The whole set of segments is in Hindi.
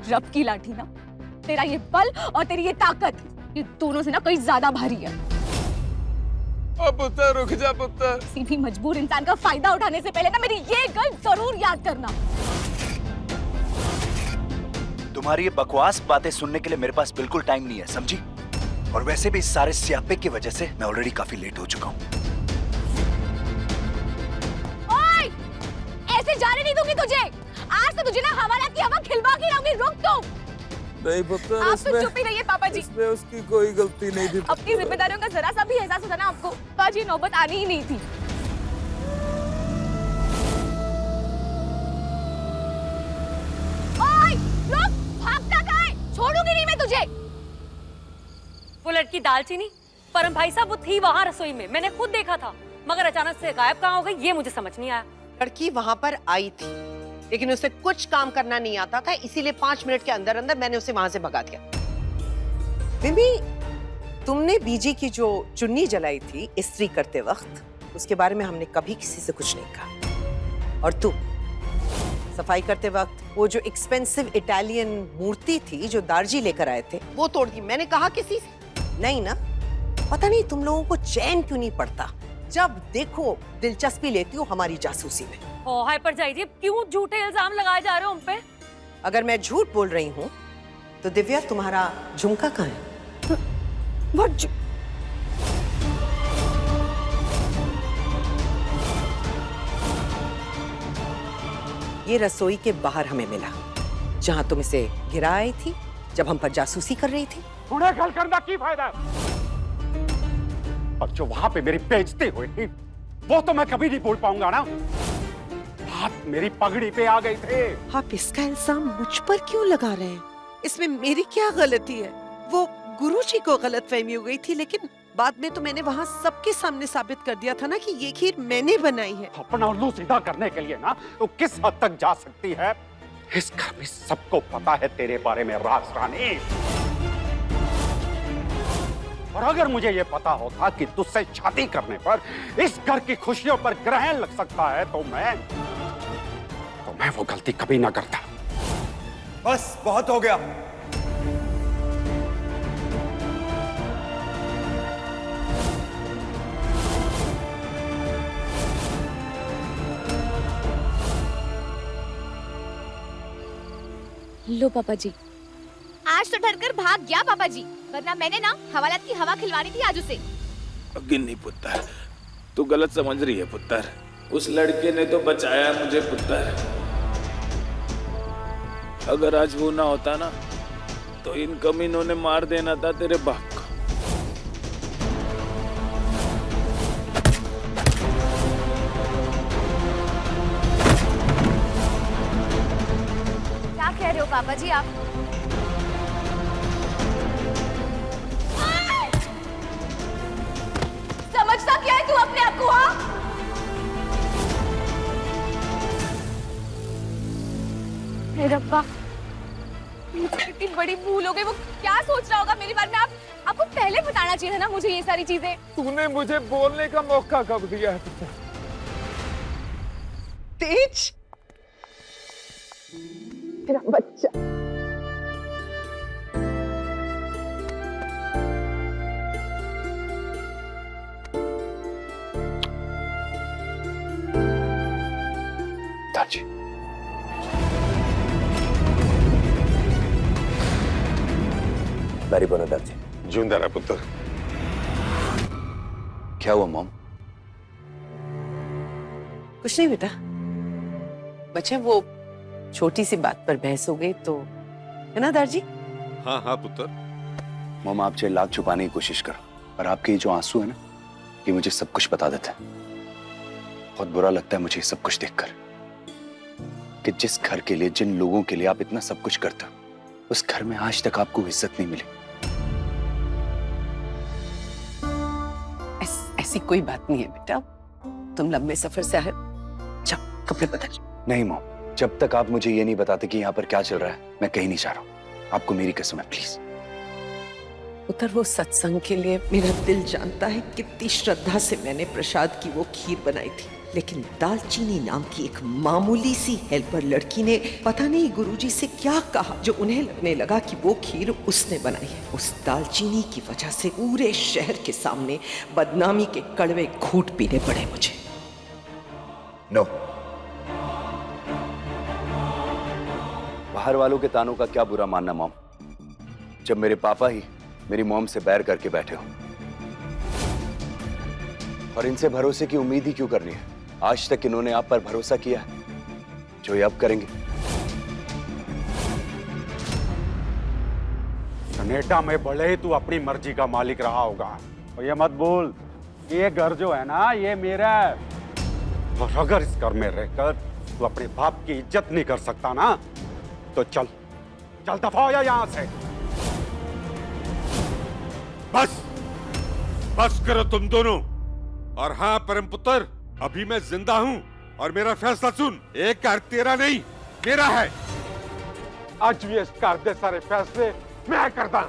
रब की लाठी ना, तेरा ये बल और तेरी ये ताकत, ये दोनों से ना कहीं ज्यादा भारी है। पुत्र रुक जा पुत्र। किसी भी मजबूर इंसान का फायदा उठाने से पहले ना मेरी ये गल जरूर याद करना। तुम्हारी ये बकवास बातें सुनने के लिए मेरे पास बिल्कुल टाइम नहीं है, समझी? और वैसे भी इस सारे स्यापे की वजह से मैं ऑलरेडी काफी लेट हो चुका हूँ। ओए! ऐसे जाने नहीं दूंगी तुझे। आज से तुझे ना हवाला की हवा खिलवा के रहूंगी। रुक तो। नहीं पुत्र, आप तो चुप ही रहिए पापा जी। इसमें उसकी कोई गलती नहीं थी। अपनी जिम्मेदारियों का जरा सा भी एहसास होता ना आपको, तो आज ये नौबत आनी ही नहीं थी। ओए! रुक! भागता कहाँ है? छोड़ूंगी नहीं मैं तुझे। वो लड़की दालचीनी, परम भाई साहब वो थी वहाँ रसोई में, मैंने खुद देखा था, मगर अचानक से गायब कहाँ हो गई ये मुझे समझ नहीं आया। लड़की वहां पर आई थी, लेकिन उसे कुछ काम करना नहीं आता था, इसीलिए 5 मिनट के अंदर अंदर मैंने उसे वहां से भगा दिया। बेबी, तुमने बीजी की जो चुन्नी जलाई थी इस्त्री करते वक्त, उसके बारे में हमने कभी किसी से कुछ नहीं कहा। और तू सफाई करते वक्त वो जो एक्सपेंसिव इटालियन मूर्ति थी जो दार्जी लेकर आए थे, वो तोड़ दी। मैंने कहा किसी से नहीं ना? पता नहीं तुम लोगों को चैन क्यों नहीं पड़ता, जब देखो दिलचस्पी लेती हो हमारी जासूसी में। ओ हाय पर जाइए, क्यों झूठे इल्जाम लगाए जा रहे हो हम पे? अगर मैं झूठ बोल रही हूँ तो दिव्या तुम्हारा झुमका कहाँ है? ये रसोई के बाहर हमें मिला, जहाँ तुम इसे गिरा आई थी जब हम पर जासूसी कर रही थी। उन्हें गल करना की फायदा? और जो वहां पे मेरी बेइज्जती हुई थी वो तो मैं कभी नहीं भूल पाऊंगा ना। हाथ मेरी पगड़ी पे आ गए थे। आप इसका इल्जाम मुझ पर क्यों लगा रहे हैं? इसमें मेरी क्या गलती है? वो गुरुजी को गलतफहमी हो गई थी, लेकिन बाद में तो मैंने वहाँ सबके सामने साबित कर दिया था ना कि ये खीर मैंने बनाई है। अपना उल्लू सीधा करने के लिए ना तो किस हद तक जा सकती है? इस घर में सबको पता है तेरे बारे में राज रानी। और अगर मुझे ये पता होता कि तुझसे शादी करने पर इस घर की खुशियों पर ग्रहण लग सकता है तो मैं वो गलती कभी ना करता। बस बहुत हो गया। लो पापा जी। आज तो डरकर भाग गया पापा जी, वरना मैंने ना हवालात की हवा खिलवानी थी आज उसे। गिन्नी पुत्र, तू गलत समझ रही है पुत्र। उस लड़के ने तो बचाया मुझे पुत्र। अगर आज वो ना होता ना तो इन कमीनों ने मार देना था तेरे बाप को। क्या कह रहे हो पापा जी आप? समझता क्या है तू अपने आप को? हाँ, हे रब्बा, मुझसे कितनी बड़ी भूल हो गई। वो क्या सोच रहा होगा मेरे बारे में? आपको पहले बताना चाहिए था ना मुझे ये सारी चीजें। तूने मुझे बोलने का मौका कब दिया है पुत्र? तेज, मेरा बच्चा। दादी, बारी बोलो दादी। जिंदा रह पुत्र। क्या हुआ मॉम? कुछ नहीं बेटा, बच्चे वो छोटी सी बात पर बहस हो गई तो, है ना दादाजी? हाँ हाँ पुत्र। मॉम, आप चाहे लाख छुपाने की कोशिश करो, पर आपके ये जो आंसू है ना, ये मुझे सब कुछ बता देता है। बहुत बुरा लगता है मुझे सब कुछ देखकर कि जिस घर के लिए, जिन लोगों के लिए आप इतना सब कुछ करते हो, उस घर में आज तक आपको इज्जत नहीं मिली। ऐसी कोई बात नहीं है बेटा, तुम लंबे सफर से आए, जाओ कपड़े बदल। नहीं मॉम, जब तक आप मुझे ये नहीं बताते कि यहाँ पर क्या चल रहा है, मैं कहीं नहीं जा रहा हूँ। आपको मेरी कसम है, प्लीज। उतर, वो सत्संग के लिए मेरा दिल जानता है कितनी श्रद्धा से मैंने प्रसाद की वो खीर बनाई थी, लेकिन दालचीनी नाम की एक मामूली सी हेल्पर लड़की ने पता नहीं गुरुजी से क्या कहा जो उन्हें लगने लगा कि वो खीर उसने बनाई है। उस दालचीनी की वजह से पूरे शहर के सामने बदनामी के कड़वे घूंट पीने पड़े मुझे। नो, बाहर वालों के तानों का क्या बुरा मानना मॉम, जब मेरे पापा ही मेरी मॉम से बैर करके बैठे हो। और इनसे भरोसे की उम्मीद ही क्यों करनी है? आज तक इन्होंने आप पर भरोसा किया है, जो ये अब करेंगे। कनाडा में भले ही तू अपनी मर्जी का मालिक रहा होगा, और ये मत भूल ये घर जो है ना ये मेरा है। और अगर इस घर में रहकर तू अपने बाप की इज्जत नहीं कर सकता ना, तो चल चल दफा हो जा यहां से। बस बस करो तुम दोनों। और हाँ परम पुत्र, अभी मैं जिंदा हूँ और मेरा फैसला सुन। एक घर तेरा नहीं मेरा है। आज भी इस घर दे सारे फैसले मैं करता।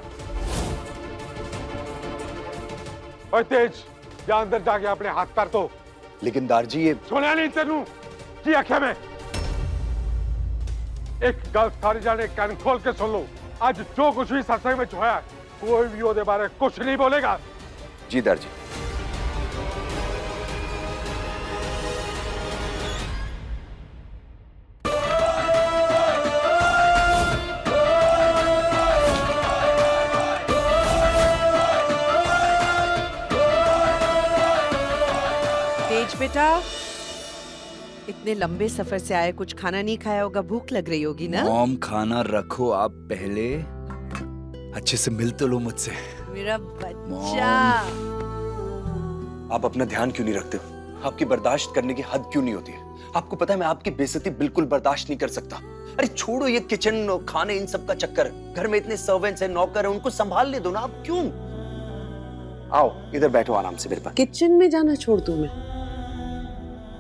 और तेज या अंदर जाके अपने हाथ पैर धो। लेकिन दारजी ये सुना नहीं तेनू की आख्या में? एक गल सारी जाने कान खोल के सुन लो। आज जो कुछ भी सत्संग में होया, कोई भी ओदे बारे कुछ नहीं बोलेगा। जी दारजी। तेज बेटा, इतने लंबे सफर से आए, कुछ खाना नहीं खाया होगा, भूख लग रही होगी ना? मॉम खाना रखो, आप पहले अच्छे से मिल तो लो मुझसे। मेरा बच्चा। आप अपना ध्यान क्यों नहीं रखते हो? आपकी बर्दाश्त करने की हद क्यों नहीं होती है? आपको पता है मैं आपकी बेइज्जती बिल्कुल बर्दाश्त नहीं कर सकता। अरे छोड़ो ये किचन और खाने इन सब का चक्कर, घर में इतने सर्वेंट्स हैं, नौकर हैं, उनको संभाल ले दो ना। आप क्यों? आओ इधर बैठो आराम से मेरे पास। किचन में जाना छोड़ दूं मैं?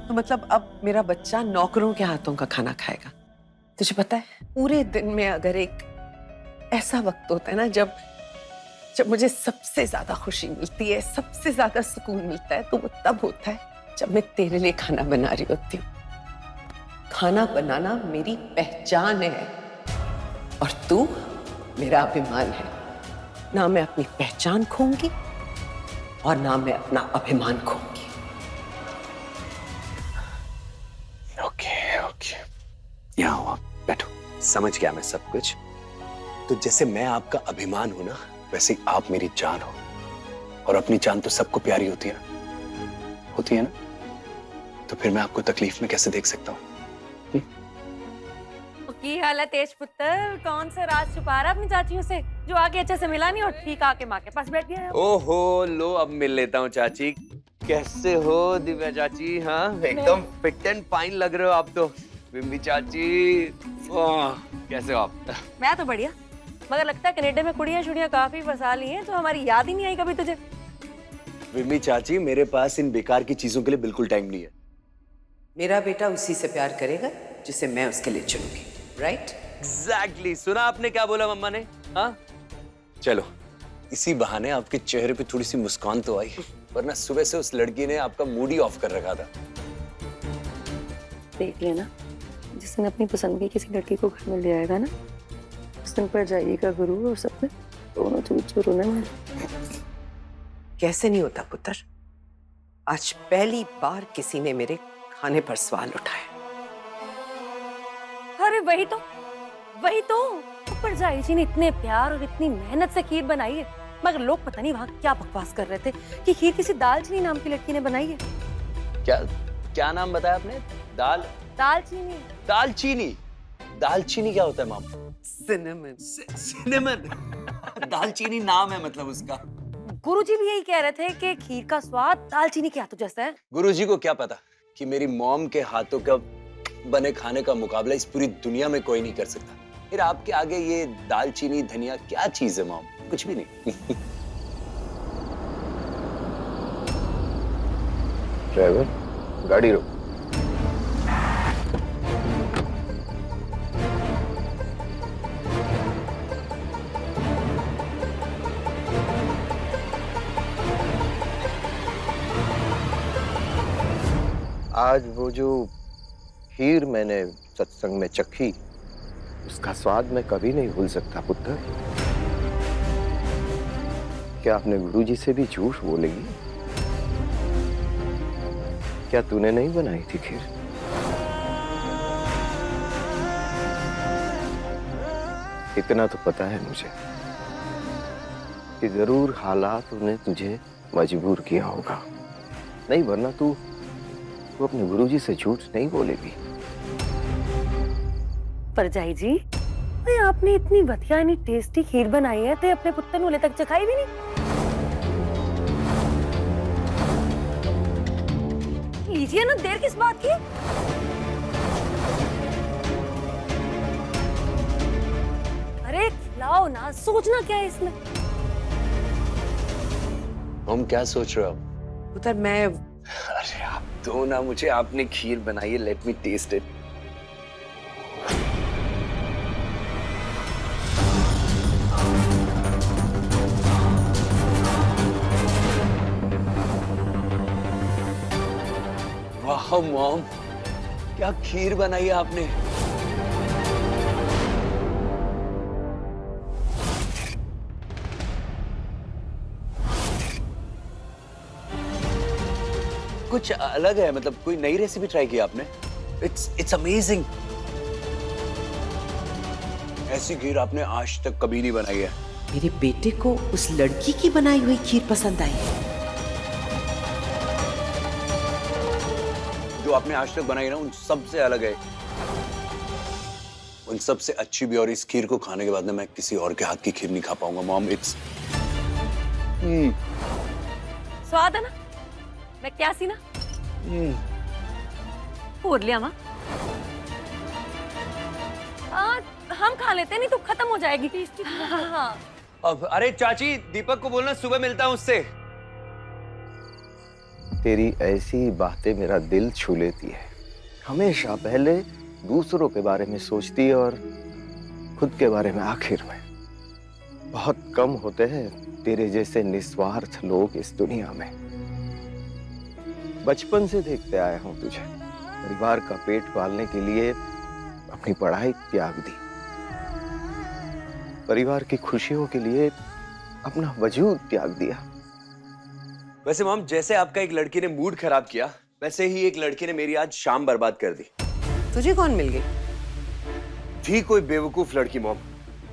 तो मतलब अब मेरा बच्चा नौकरों के हाथों का खाना खाएगा? तुझे पता है पूरे दिन में अगर एक ऐसा वक्त होता है ना जब मुझे सबसे ज्यादा खुशी मिलती है, सबसे ज्यादा सुकून मिलता है, तो वो तब होता है जब मैं तेरे लिए खाना बना रही होती हूँ। खाना बनाना मेरी पहचान है और तू मेरा अभिमान है। ना मैं अपनी पहचान खोऊंगी और ना मैं अपना अभिमान खोऊंगी। ओके ओके, यहाँ आओ, आप बैठो। समझ गया मैं सब कुछ। तो जैसे मैं आपका अभिमान हूं ना, वैसे ही आप मेरी जान हो। और अपनी जान तो सबको प्यारी होती है ना? होती है ना? तो फिर मैं आपको तकलीफ में कैसे देख सकता हूँ? की हाल है तेज पुत्र? कौन सा राज छुपा रहा अपनी चाचियों से, जो आगे अच्छे से मिला नहीं और ठीक आके माँ के पास बैठ गया है? ओहो, लो अब मिल लेता हूँ चाची। कैसे हो दिव्या चाची? हाँ एकदम फिट एंड फाइन लग रहे हो आप तो। बिम्बी चाची, कैसे हो आप? मैं तो बढ़िया, मगर लगता है कनाडा में कुड़ियां काफी फंसा ली हैं, तो हमारी याद ही नहीं आई कभी तुझे। बिम्बी चाची, मेरे पास इन बेकार की चीजों के लिए बिल्कुल टाइम नहीं है। मेरा बेटा उसी से प्यार करेगा जिसे मैं उसके लिए चुनूंगी, राइट? एग्जैक्टली। सुना आपने क्या बोला मम्मा ने? हाँ चलो, इसी बहाने आपके चेहरे पे थोड़ी सी मुस्कान तो आई, वरना सुबह से उस लड़की ने आपका मूड ही ऑफ कर रखा था। देख लेना, जिस दिन अपनी पसंद की किसी लड़की को घर में ले आएगा ना, उस दिन पर जाइएगा गुरु और सपने दोनों चूर चूर होने वाले। कैसे नहीं होता पुत्र? आज पहली बार किसी ने मेरे खाने पर सवाल उठाया। अरे वही तो ऊपर जाई जी ने इतने प्यार और इतनी मेहनत से खीर बनाई है, मगर लोग पता नहीं वहाँ क्या बकवास कर रहे थे कि खीर किसी दालचीनी नाम की लड़की ने बनाई है। क्या नाम बताया आपने? दालचीनी। दालचीनी क्या होता है माम? सिनेमन। दालचीनी नाम है मतलब उसका। गुरुजी भी यही कह रहे थे कि खीर का स्वाद दालचीनी के हाथों जैसा है। गुरुजी को क्या पता कि मेरी मॉम के हाथों का बने खाने का मुकाबला इस पूरी दुनिया में कोई नहीं कर सकता। फिर आपके आगे ये दालचीनी धनिया क्या चीज है मॉम? कुछ भी नहीं। ड्राइवर, गाड़ी रोक। आज वो जो खीर मैंने सत्संग में चखी, उसका स्वाद मैं कभी नहीं भूल सकता पुत्र। क्या आपने गुरुजी से भी झूठ बोलेगी? क्या तूने नहीं बनाई थी खीर? इतना तो पता है मुझे कि जरूर हालात ने तुझे मजबूर किया होगा, नहीं वरना तू अपने गुरुजी से झूठ नहीं बोलेगी। परजाई जी, अरे आपने इतनी बढ़िया इतनी टेस्टी खीर बनाई है ते अपने पुत्र नूले तक चखाई भी नहीं। लीजिए ना, देर किस बात की? अरे खिलाओ ना, सोचना क्या है इसमें? हम क्या सोच रहे हो? पुत्र मैं अरे आप दो ना मुझे, आपने खीर बनाई है, लेट मी टेस्ट इट। वाह मॉम, क्या खीर बनाई है आपने। कुछ अलग है, मतलब कोई नई रेसिपी ट्राई की आपने? It's amazing. ऐसी खीर आपने आज तक कभी नहीं बनाई है। मेरे बेटे को उस लड़की की बनाई हुई खीर पसंद आई है। जो आपने आज तक बनाई ना, उन सबसे अलग है, उन सबसे अच्छी भी। और इस खीर को खाने के बाद ना मैं किसी और के हाथ की खीर नहीं खा पाऊंगा मॉम। इट्स स्वाद है ना, मैं क्या सी ना पूर लिया माँ। हम खा लेते हैं, नहीं तो खत्म हो जाएगी। हाँ। अब अरे चाची, दीपक को बोलना सुबह मिलता हूँ उससे। तेरी ऐसी बातें मेरा दिल छू लेती है। हमेशा पहले दूसरों के बारे में सोचती है और खुद के बारे में आखिर में। बहुत कम होते हैं तेरे जैसे निस्वार्थ लोग इस दुनिया में। बचपन से देखते आया हूं तुझे, परिवार का पेट पालने के लिए अपनी पढ़ाई त्याग दी, परिवार की खुशियों के लिए अपना वजूद त्याग दिया। वैसे मॉम, जैसे आपका एक लड़की ने मूड खराब किया, वैसे ही एक लड़की ने मेरी आज शाम बर्बाद कर दी। तुझे कौन मिल गई? थी कोई बेवकूफ लड़की मॉम।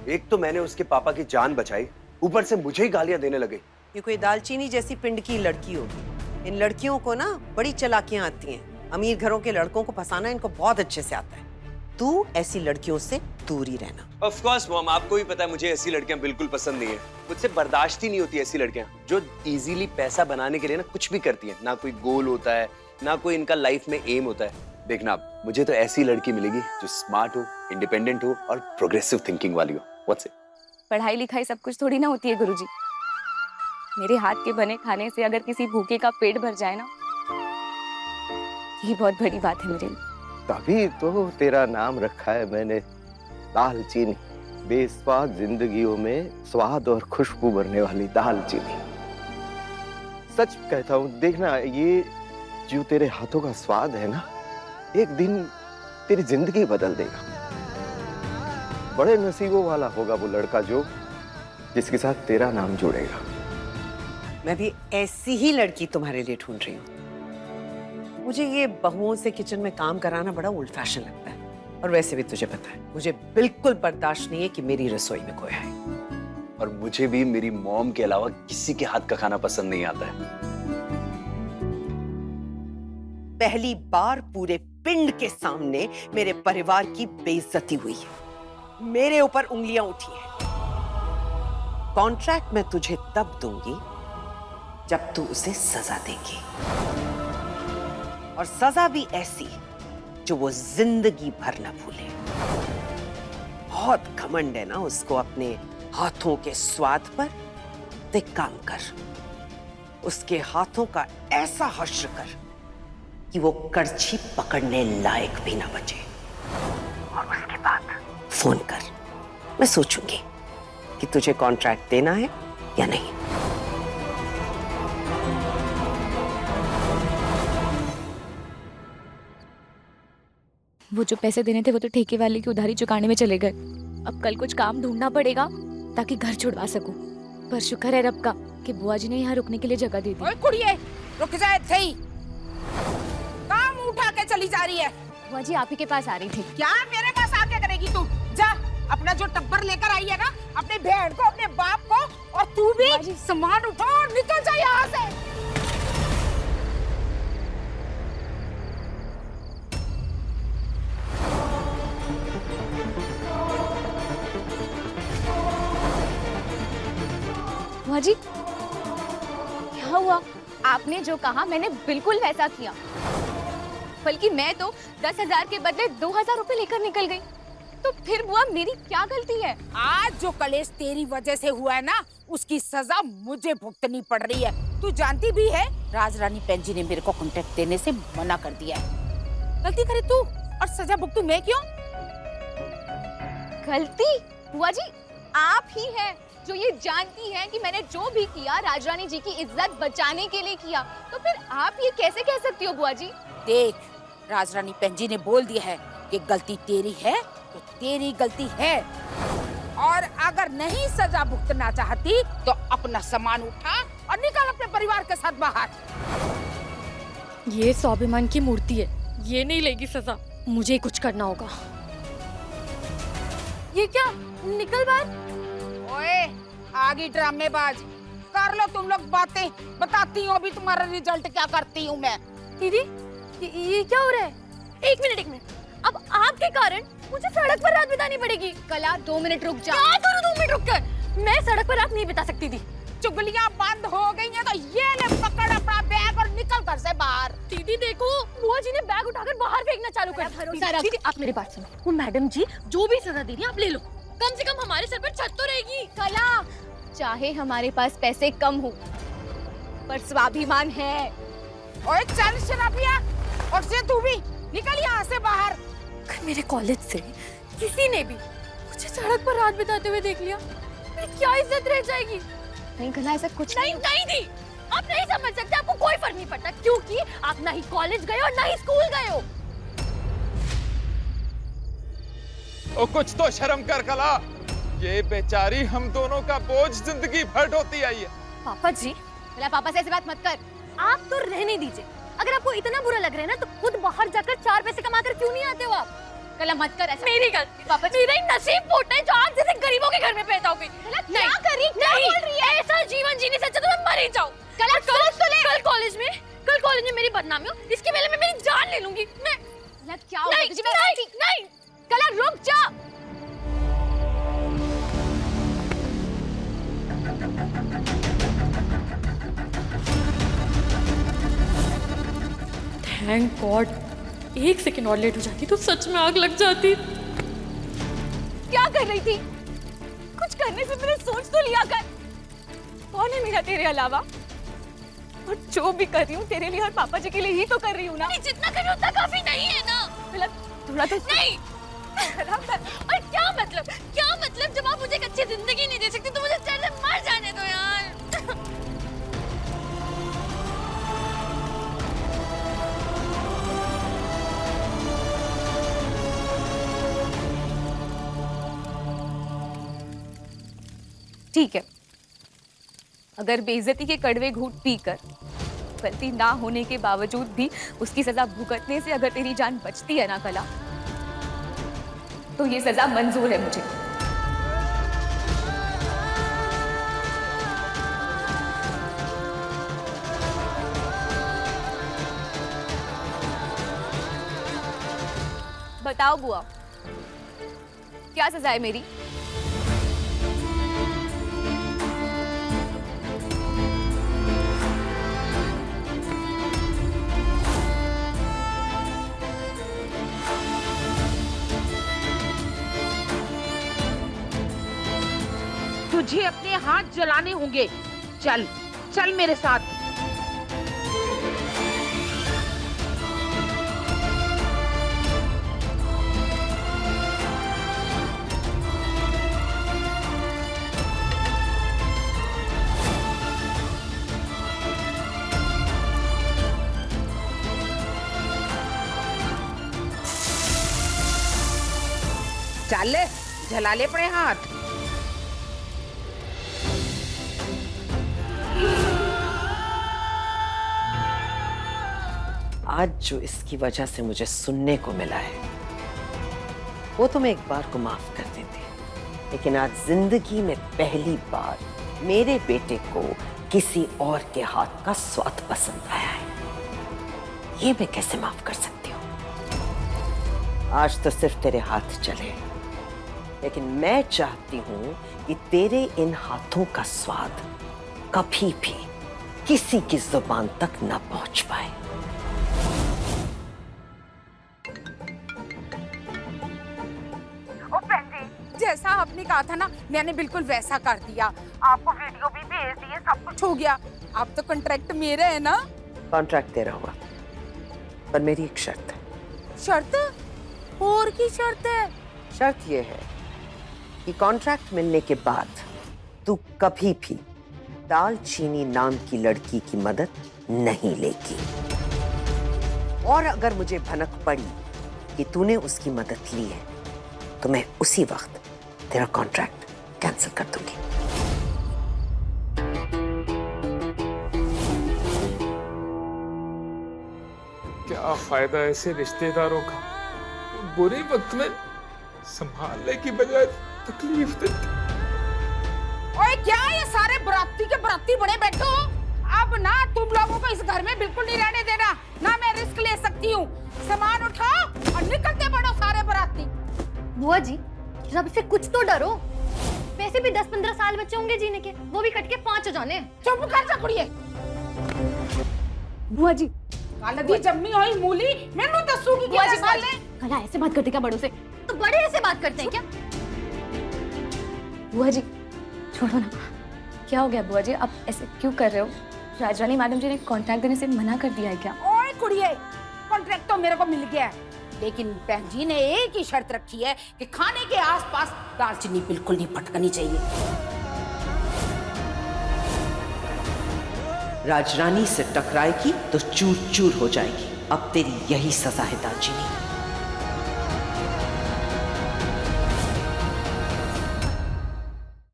एक तो मैंने उसके पापा की जान बचाई, ऊपर से मुझे ही गालियां देने लगे। ये कोई दालचीनी जैसी पिंड की लड़की होगी। इन लड़कियों को ना बड़ी चालाकियां आती हैं। अमीर घरों के लड़कों को फंसाना इनको बहुत अच्छे से आता है। तू ऐसी लड़कियों से दूर ही रहना। ऑफ कोर्स मॉम, आपको भी पता है मुझे ऐसी लड़कियां बिल्कुल पसंद नहीं है। मुझसे बर्दाश्त ही नहीं होती ऐसी लड़कियां जो इजीली पैसा बनाने के लिए ना कुछ भी करती हैं। ना कोई गोल होता है, ना कोई इनका लाइफ में एम होता है। देखना आप, मुझे तो ऐसी लड़की मिलेगी जो स्मार्ट हो, इंडिपेंडेंट हो और प्रोग्रेसिव थिंकिंग वाली हो। What's it? पढ़ाई लिखाई सब कुछ थोड़ी ना होती है गुरुजी। मेरे हाथ के बने खाने से अगर किसी भूखे का पेट भर जाए ना, ये बहुत बड़ी बात है मेरे लिए। तभी तो तेरा नाम रखा है मैंने, दालचीनी। बेस्वाद जिंदगियों में स्वाद और खुशबू भरने वाली दालचीनी। सच कहता हूँ, देखना ये जो तेरे हाथों का स्वाद है ना, एक दिन तेरी जिंदगी बदल देगा। बड़े नसीबों वाला होगा वो लड़का जो जिसके साथ तेरा नाम जुड़ेगा। मैं भी ऐसी ही लड़की तुम्हारे लिए ढूंढ रही हूँ। मुझे ये बहुओं से किचन में काम कराना बड़ा ओल्ड फैशन लगता है। और वैसे भी तुझे पता है, मुझे बिल्कुल बर्दाश्त नहीं है कि मेरी रसोई में कोई आए। और मुझे भी मेरी मॉम के अलावा किसी के हाथ का खाना पसंद नहीं आता है। पहली बार पूरे पिंड के सामने मेरे परिवार की बेइज्जती हुई है। मेरे ऊपर उंगलियां उठी हैं। कॉन्ट्रैक्ट मैं तुझे तब दूंगी जब तू उसे सजा देगी, और सजा भी ऐसी जो वो जिंदगी भर न भूले। बहुत घमंड है ना उसको अपने हाथों के स्वाद पर। देख काम कर, उसके हाथों का ऐसा हश्र कर कि वो करछी पकड़ने लायक भी ना बचे। और उसके बाद फोन कर, मैं सोचूंगी कि तुझे कॉन्ट्रैक्ट देना है या नहीं। वो जो पैसे देने थे वो तो ठेके वाले की उधारी चुकाने में चले गए। अब कल कुछ काम ढूंढना पड़ेगा ताकि घर छुड़वा सकूं। पर शुक्र है रब का कि बुआ जी ने यहाँ रुकने के लिए जगह दे दी। ओए कुड़िए, रुक जा इत्थे ही। काम उठा के चली जा रही है। बुआ जी आप ही के पास आ रही थी। क्या मेरे पास आके करेगी तू? जा अपना जो टब्बर लेकर आई है ना, अपने बहन को, अपने बाप को, और तू भी सामान उठा और निकल जा यहाँ से। बुआ जी क्या हुआ? आपने जो कहा मैंने बिल्कुल वैसा किया, बल्कि मैं तो 10,000 के बदले 2,000 रुपए लेकर निकल गई। तो फिर बुआ मेरी क्या गलती है? आज जो कलेश तेरी वजह से हुआ है ना, उसकी सजा मुझे भुगतनी पड़ रही है। तू जानती भी है राज रानी पेंजी ने मेरे को कॉन्ट्रैक्ट देने से मना कर दिया है। गलती करे तू और सजा भुगतू मैं क्यों? गलती? बुआ जी आप ही हैं जो ये जानती हैं कि मैंने जो भी किया राजरानी जी की इज्जत बचाने के लिए किया। तो फिर आप ये कैसे कह सकती हो बुआ जी? देख, राजरानी पेंजी ने बोल दिया है कि गलती तेरी है तो तेरी गलती है, और अगर नहीं सजा भुगतना चाहती तो अपना सामान उठा और निकल अपने परिवार के साथ बाहर। ये स्वाभिमान की मूर्ति है, ये नहीं लेगी सजा, मुझे कुछ करना होगा। ये क्या? निकल बाहर। ओए आगे ड्रामेबाज, कर लो तुम लोग बातें, बताती हूँ अभी तुम्हारा रिजल्ट क्या करती हूँ मैं। दीदी ये क्या हो रहा है? एक मिनट, अब आपके कारण मुझे सड़क पर रात बितानी पड़ेगी। कला 2 मिनट रुक जा। क्या करूँ 2 मिनट रुक कर? मैं सड़क पर रात नहीं बिता सकती थी। चुगलियाँ बंद हो गई हैं तो ये ले पकड़ अपना बैग और निकल घर से बाहर। दीदी देखो, बुआ जी ने बैग उठाकर बाहर फेंकना चालू कर दिया। दीदी आप मेरी बात सुनो, वो मैडम जी जो भी सजा दे रही हैं आप ले लो, कम से कम हमारे सर पर छत तो रहेगी। कला चाहे हमारे पास पैसे कम हो पर स्वाभिमान है। ओए चल शराबिया, और से तू भी निकल यहाँ से बाहर। अगर मेरे कॉलेज से किसी ने भी मुझे सड़क पर रात बिताते हुए देख लिया, मेरी क्या इज्जत रह जाएगी? नहीं कला ऐसा कुछ नहीं दी, आप नहीं समझ सकते, आपको कोई फर्क नहीं पड़ता क्योंकि आप ना ही कॉलेज गए और ना ही स्कूल गए हो। ओ कुछ तो शर्म कर कला, ये बेचारी हम दोनों का बोझ जिंदगी भर ढोती आई है। पापा जी, कला पापा से ऐसी बात मत कर। आप तो रहने दीजिए। अगर आपको इतना बुरा लग रहा है ना तो खुद बाहर जाकर 4 पैसे कमाकर क्यों नहीं आते हो आप? कला मत कर ऐसा। मेरी गलती पापा जी, मेरा ही नसीब फूटा है जो आप जैसे गरीबों के घर में पैदा हो गई। क्या करी? क्या बोल रही है? ऐसा जीवन जीने से अच्छा तो मैं मर ही जाऊं। कल कल कॉलेज में मेरी बदनामी हो, इसके पहले मैं मेरी जान ले लूंगी। मैं क्या हो गया तुझे? नहीं कला रुक जा। थैंक गॉड, 1 सेकंड और लेट हो जाती तो सच में आग लग जाती। क्या कर रही थी? कुछ करने से पहले सोच तो लिया कर। कौन है मेरा तेरे अलावा? और जो भी कर रही हूँ तेरे लिए और पापा जी के लिए ही तो कर रही हूँ ना। जितना कर रही हूँ उतना काफी नहीं है ना। मतलब थोड़ा तो नहीं। और क्या मतलब जब आप मुझे एक अच्छी जिंदगी नहीं दे सकती तो मुझे चल मर जाने दो यार। ठीक है, अगर बेइज्जती के कड़वे घूंट पीकर गलती ना होने के बावजूद भी उसकी सजा भुगतने से अगर तेरी जान बचती है ना कला, तो ये सजा मंजूर है मुझे। बताओ बुआ, क्या सजा है मेरी? तुझे अपने हाथ जलाने होंगे। चल चल मेरे साथ। डाल ले, जला ले अपने हाथ। आज जो इसकी वजह से मुझे सुनने को मिला है वो तो मैं एक बार को माफ कर देती, लेकिन आज जिंदगी में पहली बार मेरे बेटे को किसी और के हाथ का स्वाद पसंद आया है। ये मैं कैसे माफ कर सकती हूँ? आज तो सिर्फ तेरे हाथ चले, लेकिन मैं चाहती हूँ कि तेरे इन हाथों का स्वाद कभी भी किसी की जुबान तक न पहुंच पाए। जैसा आपने कहा था ना, मैंने बिल्कुल वैसा कर दिया। आपको वीडियो भी भेज दिए, सब कुछ हो गया। अब तो कॉन्ट्रैक्ट मेरा है ना? कॉन्ट्रैक्ट तेरा हुआ, पर मेरी एक शर्त है। शर्त? और की शर्त है? शर्त यह है कि कॉन्ट्रैक्ट मिलने के बाद तू कभी भी दालचीनी नाम की लड़की की मदद नहीं लेगी, और अगर मुझे भनक पड़ी कि तूने उसकी मदद ली है तो मैं उसी वक्त तेरा कॉन्ट्रैक्ट कैंसिल कर दूंगी। क्या फायदा ऐसे रिश्तेदारों का, बुरे वक्त में संभालने की बजाय तकलीफ देते। ओए क्या ये सारे बराती के बराती बड़े बैठे हो? अब ना तुम लोगों को इस घर में बिल्कुल नहीं रहने देना, ना मैं रिस्क ले सकती हूँ। सामान उठाओ और निकलते बढ़ो सारे बराती। बुआ जी, रब से कुछ तो डरो। वैसे भी 10-15 साल बच्चे होंगे जीने के, वो भी कट के 5 हो जाने। चुप कर जा कुड़िए। बुआ जी, कालदी जम्मी होई मूली, मैनू दसूगी बुआ जी, साले। कला ऐसे बात करते क्या बड़ों से? तो बड़े ऐसे बात करते हैं क्या? बुआ जी छोड़ो ना, क्या हो गया बुआ जी, आप ऐसे क्यों कर रहे हो? राजरानी मैडम जी ने कॉन्ट्रैक्ट देने से मना कर दिया है क्या? ओए कुड़िए, कॉन्ट्रैक्ट तो मेरे को मिल गया है, लेकिन बहन जी ने एक ही शर्त रखी है कि खाने के आसपास दालचीनी बिल्कुल नहीं पटकनी चाहिए। राजरानी से टकराएगी तो चूर चूर हो जाएगी। अब तेरी यही सजा है दालचीनी।